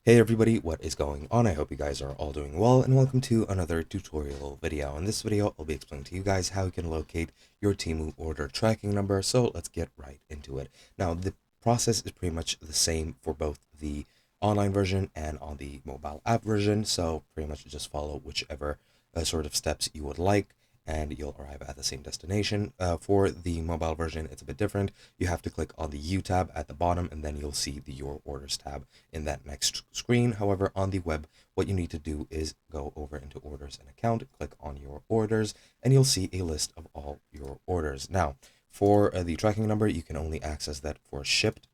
Hey everybody, what is going on? I hope you guys are all doing well, and welcome to another tutorial video. In this video, I'll be explaining to you guys how you can locate your Temu order tracking number, so let's get right into it. Now, the process is pretty much the same for both the online version and on the mobile app version, so pretty much just follow whichever sort of steps you would like, and you'll arrive at the same destination. For the mobile version, it's a bit different. You have to click on the U tab at the bottom, and then you'll see the Your Orders tab in that next screen. However, on the web, what you need to do is go over into Orders and Account, click on Your Orders, and you'll see a list of all your orders. Now, for the tracking number, you can only access that for shipped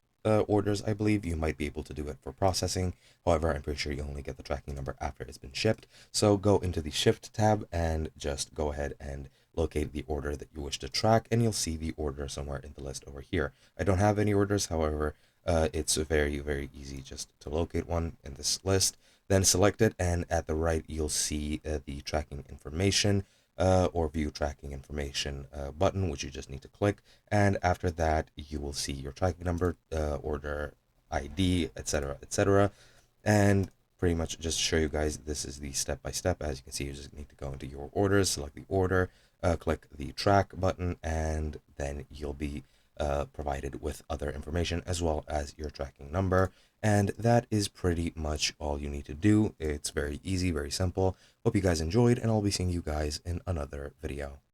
orders, I believe. You might be able to do it for processing. However, I'm pretty sure you only get the tracking number after it's been shipped. So go into the Shipped tab and just go ahead and locate the order that you wish to track, and you'll see the order somewhere in the list over here. I don't have any orders, however, it's very, very easy just to locate one in this list. Then select it, and at the right, you'll see the tracking information or view tracking information button, which you just need to click. And after that, you will see your tracking number, order ID, etc., etc. And pretty much just to show you guys, this is the step by step. As you can see, you just need to go into your orders, select the order, click the track button, and then you'll be provided with other information as well as your tracking number. And that is pretty much all you need to do. It's very easy, very simple. Hope you guys enjoyed, and I'll be seeing you guys in another video.